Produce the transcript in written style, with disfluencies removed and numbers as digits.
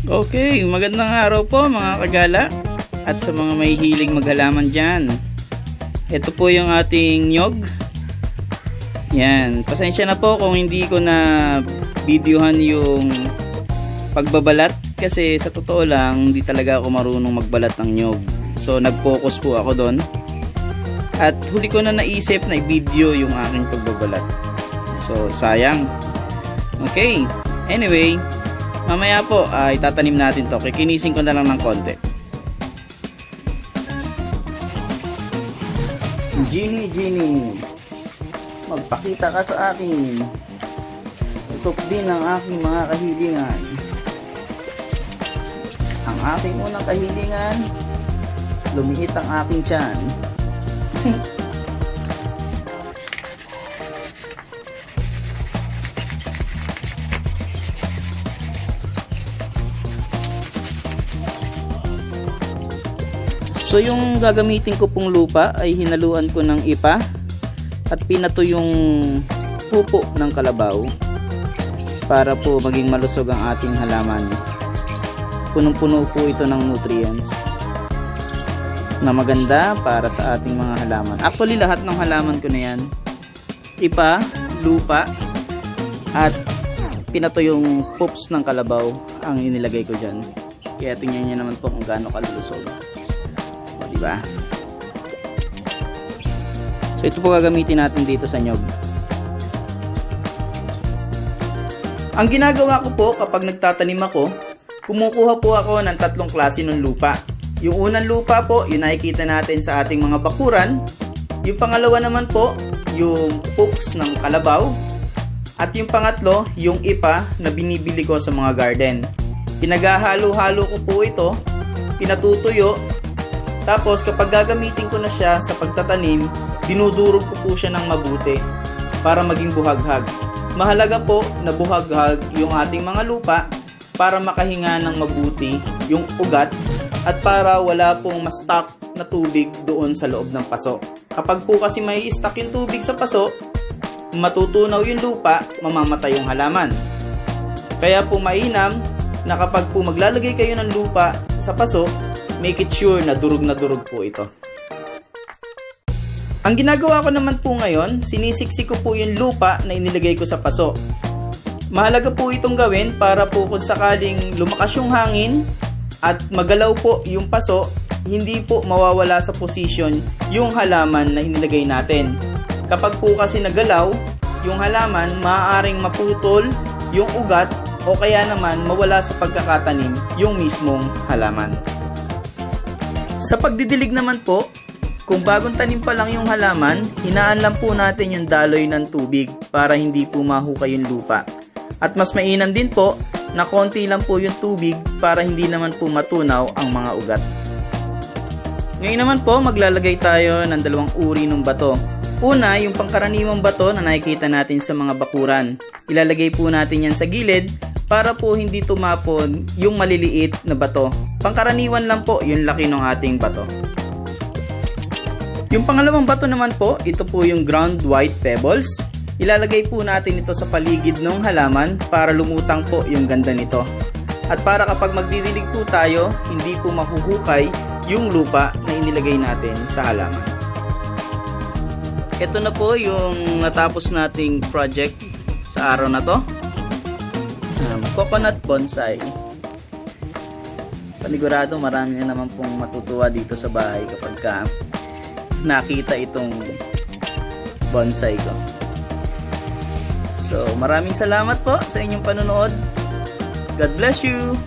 Okay, magandang araw po mga kagala at sa mga may hilig maghalaman dyan. Ito po yung ating nyog. Yan, pasensya na po kung hindi ko na videohan yung pagbabalat kasi sa totoo lang hindi talaga ako marunong magbalat ng nyog. So nag-focus po ako doon at huli ko na naisip na i-video yung aking pagbabalat. So sayang. Okay, anyway, mamaya po ay tatanim natin to. Kikinisin ko na lang ng konti. Genie, magpakita ka sa akin. Tutok din ang aking mga kahilingan. Ang aking unang kahilingan, lumiit ang aking tiyan. So yung gagamitin ko pong lupa ay hinaluan ko ng ipa at pinato yung pupo ng kalabaw para po maging malusog ang ating halaman. Punong-puno po ito ng nutrients na maganda para sa ating mga halaman. Actually lahat ng halaman ko na yan, ipa, lupa at pinato yung poops ng kalabaw ang inilagay ko dyan. Kaya tingnan nyo naman po kung gaano kalusog. Diba? So ito po gagamitin natin dito sa nyog. Ang ginagawa ko po kapag nagtatanim ako, kumukuha po ako ng tatlong klase ng lupa. Yung unang lupa po, yun nakikita natin sa ating mga bakuran. Yung pangalawa naman po, yung poops ng kalabaw. At yung pangatlo, yung ipa na binibili ko sa mga garden. Pinaghahalo-halo ko po ito, pinatutuyo. Tapos kapag gagamitin ko na siya sa pagtatanim, dinudurog ko po siya ng mabuti para maging buhaghag. Mahalaga po na buhaghag yung ating mga lupa para makahinga ng mabuti yung ugat at para wala pong ma-stock na tubig doon sa loob ng paso. Kapag po kasi may stock yung tubig sa paso, matutunaw yung lupa, mamamatay yung halaman. Kaya po mainam na kapag po maglalagay kayo ng lupa sa paso, make it sure na durog po ito. Ang ginagawa ko naman po ngayon, sinisiksik ko po yung lupa na inilagay ko sa paso. Mahalaga po itong gawin para po kung sakaling lumakas yung hangin at magalaw po yung paso, hindi po mawawala sa posisyon yung halaman na inilagay natin. Kapag po kasi nagalaw, yung halaman maaaring maputol yung ugat o kaya naman mawala sa pagkakatanim yung mismong halaman. Sa pagdidilig naman po, kung bagong tanim pa lang yung halaman, hinaan lang po natin yung daloy ng tubig para hindi po mahukay yung lupa. At mas mainam din po na konti lang po yung tubig para hindi naman po matunaw ang mga ugat. Ngayon naman po, maglalagay tayo ng dalawang uri ng bato. Una, yung pangkaraniwang bato na nakikita natin sa mga bakuran. Ilalagay po natin yan sa gilid para po hindi tumapon yung maliliit na bato. Pangkaraniwan lang po yung laki ng ating bato. Yung pangalawang bato naman po, ito po yung ground white pebbles. Ilalagay po natin ito sa paligid ng halaman para lumutang po yung ganda nito. At para kapag magdidilig po tayo, hindi po mahuhukay yung lupa na inilagay natin sa halaman. Ito na po yung natapos nating project sa araw na to. Coconut bonsai. Panigurado marami na naman pong matutuwa dito sa bahay kapag nakita itong bonsai ko. So maraming salamat po sa inyong panonood. God bless you!